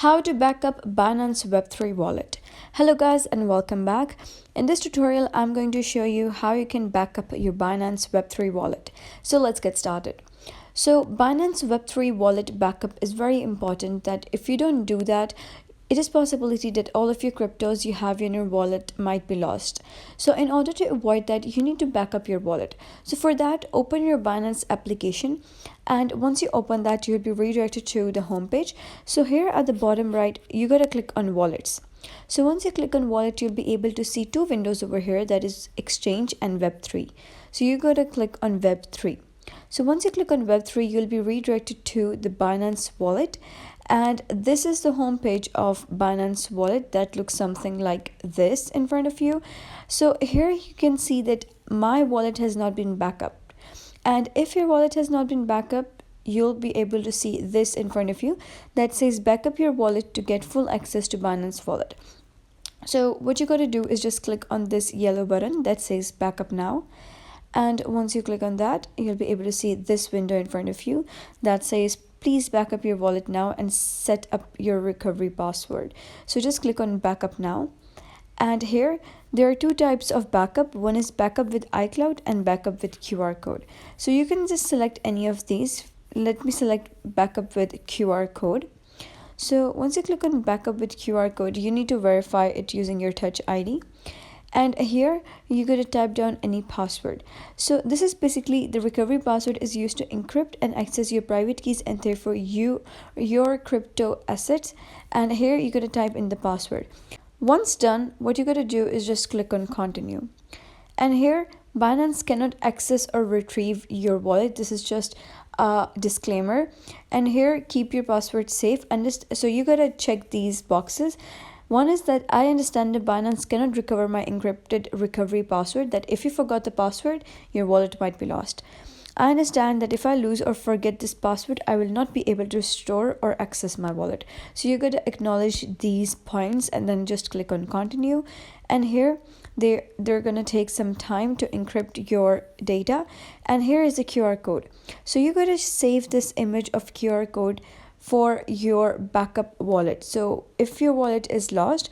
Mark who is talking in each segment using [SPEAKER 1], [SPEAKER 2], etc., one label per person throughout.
[SPEAKER 1] How to backup Binance Web3 wallet. Hello guys and welcome back. In this tutorial, I'm going to show you how you can backup your Binance Web3 wallet. So let's get started. So Binance Web3 wallet backup is very important, that if you don't do that, it is possibility that all of your cryptos you have in your wallet might be lost. So in order to avoid that, you need to back up your wallet. So for that, open your Binance application, and once you open that, you'll be redirected to the home page. So here at the bottom right, you gotta click on wallets. So once you click on wallet, you'll be able to see two windows over here, that is exchange and web3. So you gotta click on web3. So once you click on web3, you'll be redirected to the Binance wallet, and this is the home page of Binance wallet that looks something like this in front of you. So here you can see that my wallet has not been backed up, and if your wallet has not been backed up, you'll be able to see this in front of you that says backup your wallet to get full access to Binance wallet. So what you got to do is just click on this yellow button that says backup now. And once you click on that, you'll be able to see this window in front of you that says please back up your wallet now and set up your recovery password. So just click on backup now. And here there are two types of backup. One is backup with iCloud and backup with QR code. So you can just select any of these. Let me select backup with QR code. So once you click on backup with QR code, you need to verify it using your Touch ID. And here you got to type down any password. So this is basically the recovery password is used to encrypt and access your private keys and therefore your crypto assets. And here you got to type in the password. Once done, what you got to do is just click on continue. And here Binance cannot access or retrieve your wallet. This is just a disclaimer. And here keep your password safe, and so you got to check these boxes. One is that I understand that Binance cannot recover my encrypted recovery password, that if you forgot the password, your wallet might be lost. I understand that if I lose or forget this password, I will not be able to restore or access my wallet. So you got to acknowledge these points and then just click on continue. And here they're going to take some time to encrypt your data. And here is the QR code. So you got to save this image of QR code for your backup wallet. So if your wallet is lost,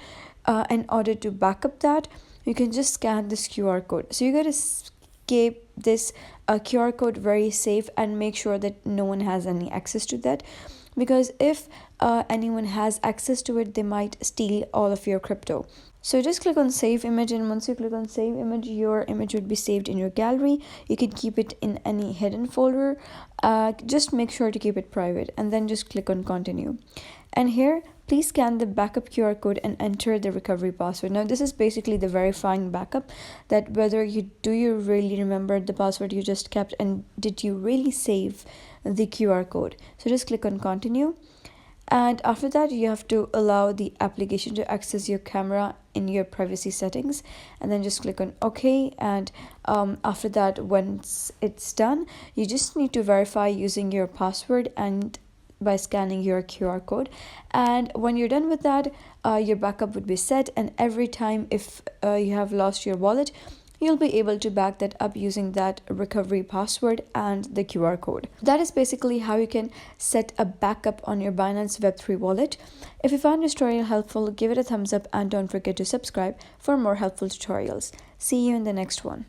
[SPEAKER 1] in order to backup that, you can just scan this QR code. So you got to keep this QR code very safe and make sure that no one has any access to that, because if anyone has access to it, they might steal all of your crypto. So just click on save image, and once you click on save image, your image would be saved in your gallery. You can keep it in any hidden folder. Just make sure to keep it private, and then just click on continue. And here please scan the backup QR code and enter the recovery password. Now this is basically the verifying backup, that whether you really remember the password you just kept, and did you really save the QR code. So just click on continue. And after that, you have to allow the application to access your camera in your privacy settings, and then just click on OK. And after that, once it's done, you just need to verify using your password and by scanning your QR code. And when you're done with that, your backup would be set, and every time if you have lost your wallet, you'll be able to back that up using that recovery password and the QR code. That is basically how you can set a backup on your Binance Web3 wallet. If you found this tutorial helpful, give it a thumbs up and don't forget to subscribe for more helpful tutorials. See you in the next one.